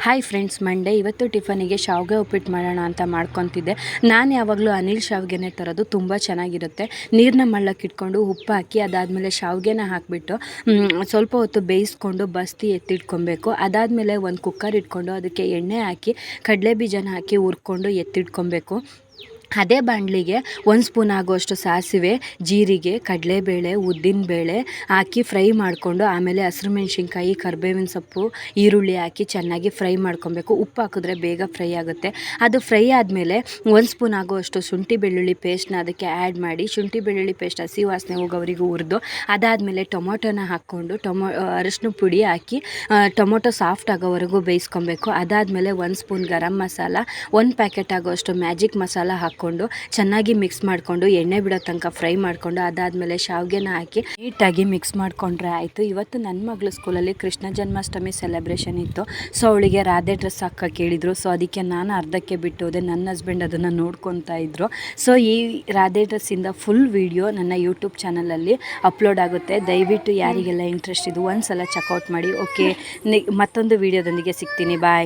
Hi friends, Monday ಇವತ್ತು ಟಿಫನಿಗೆ ಶಾವಿಗೆ ಉಪ್ಪಿಟ್ಟು ಮಾಡೋಣ ಅಂತ ಮಾಡ್ಕೊತಿದ್ದೆ. ನಾನು ಯಾವಾಗಲೂ ಅನಿಲ್ ಶಾವಿಗೆನೇ ತರೋದು, ತುಂಬ ಚೆನ್ನಾಗಿರುತ್ತೆ. ನೀರನ್ನ ಮಳ್ಳಕ್ಕೆ ಇಟ್ಕೊಂಡು ಉಪ್ಪು ಹಾಕಿ ಅದಾದಮೇಲೆ ಶಾವಿಗೆನ ಹಾಕಿಬಿಟ್ಟು ಸ್ವಲ್ಪ ಹೊತ್ತು ಬೇಯಿಸ್ಕೊಂಡು ಬಸ್ತಿ ಎತ್ತಿಟ್ಕೊಬೇಕು. ಅದಾದಮೇಲೆ ಒಂದು ಕುಕ್ಕರ್ ಇಟ್ಕೊಂಡು ಅದಕ್ಕೆ ಎಣ್ಣೆ ಹಾಕಿ ಕಡಲೆ ಬೀಜನ ಹಾಕಿ ಹುರ್ಕೊಂಡು ಎತ್ತಿಟ್ಕೊಬೇಕು. ಅದೇ ಬಾಣಲಿಗೆ 1 ಸ್ಪೂನ್ ಆಗುವಷ್ಟು ಸಾಸಿವೆ, ಜೀರಿಗೆ, ಕಡಲೆಬೇಳೆ, ಉದ್ದಿನಬೇಳೆ ಹಾಕಿ ಫ್ರೈ ಮಾಡಿಕೊಂಡು ಆಮೇಲೆ ಹಸಿರು ಮೆಣಸಿನ್ಕಾಯಿ, ಕರಿಬೇವಿನ ಸೊಪ್ಪು, ಈರುಳ್ಳಿ ಹಾಕಿ ಚೆನ್ನಾಗಿ ಫ್ರೈ ಮಾಡ್ಕೊಬೇಕು. ಉಪ್ಪು ಹಾಕಿದ್ರೆ ಬೇಗ ಫ್ರೈ ಆಗುತ್ತೆ. ಅದು ಫ್ರೈ ಆದಮೇಲೆ 1 ಸ್ಪೂನ್ ಆಗುವಷ್ಟು ಶುಂಠಿ ಬೆಳ್ಳುಳ್ಳಿ ಪೇಸ್ಟ್ನ ಅದಕ್ಕೆ ಆ್ಯಡ್ ಮಾಡಿ ಶುಂಠಿ ಬೆಳ್ಳುಳ್ಳಿ ಪೇಸ್ಟ್ ಹಸಿ ವಾಸನೆ ಹೋಗೋವರೆಗೂ ಹುರಿದು ಅದಾದಮೇಲೆ ಟೊಮೊಟೊನ ಹಾಕ್ಕೊಂಡು ಅರಶಿನ ಪುಡಿ ಹಾಕಿ ಟೊಮೊಟೊ ಸಾಫ್ಟ್ ಆಗೋವರೆಗೂ ಬೇಯಿಸ್ಕೊಬೇಕು. ಅದಾದಮೇಲೆ 1 ಸ್ಪೂನ್ ಗರಂ ಮಸಾಲ, 1 ಪ್ಯಾಕೆಟ್ ಆಗುವಷ್ಟು ಮ್ಯಾಜಿಕ್ ಮಸಾಲ ಹಾಕ್ಕೊಂಡು ಚೆನ್ನಾಗಿ ಮಿಕ್ಸ್ ಮಾಡಿಕೊಂಡು ಎಣ್ಣೆ ಬಿಡೋ ತನಕ ಫ್ರೈ ಮಾಡಿಕೊಂಡು ಅದಾದಮೇಲೆ ಶಾವಿಗೆನ ಹಾಕಿ ನೀಟಾಗಿ ಮಿಕ್ಸ್ ಮಾಡಿಕೊಂಡ್ರೆ ಆಯಿತು. ಇವತ್ತು ನನ್ನ ಮಗಳ ಸ್ಕೂಲಲ್ಲಿ ಕೃಷ್ಣ ಜನ್ಮಾಷ್ಟಮಿ ಸೆಲೆಬ್ರೇಷನ್ ಇತ್ತು. ಸೊ ಅವಳಿಗೆ ರಾಧೆ ಡ್ರೆಸ್ ಹಾಕಕ್ಕೆ ಹೇಳಿದರು. ಸೊ ಅದಕ್ಕೆ ನಾನು ಅರ್ಧಕ್ಕೆ ಬಿಟ್ಟು ಹೋದೆ. ನನ್ನ ಹಸ್ಬೆಂಡ್ ಅದನ್ನು ನೋಡ್ಕೊತಾ ಇದ್ದರು. ಸೊ ಈ ರಾಧೆ ಡ್ರೆಸ್ಸಿಂದ ಫುಲ್ ವಿಡಿಯೋ ನನ್ನ ಯೂಟ್ಯೂಬ್ ಚಾನಲಲ್ಲಿ ಅಪ್ಲೋಡ್ ಆಗುತ್ತೆ. ದಯವಿಟ್ಟು ಯಾರಿಗೆಲ್ಲ ಇಂಟ್ರೆಸ್ಟ್ ಇದು ಒಂದು ಸಲ ಚೆಕ್ಔಟ್ ಮಾಡಿ. ಓಕೆ, ಮತ್ತೊಂದು ವಿಡಿಯೋದೊಂದಿಗೆ ಸಿಗ್ತೀನಿ. ಬಾಯ್.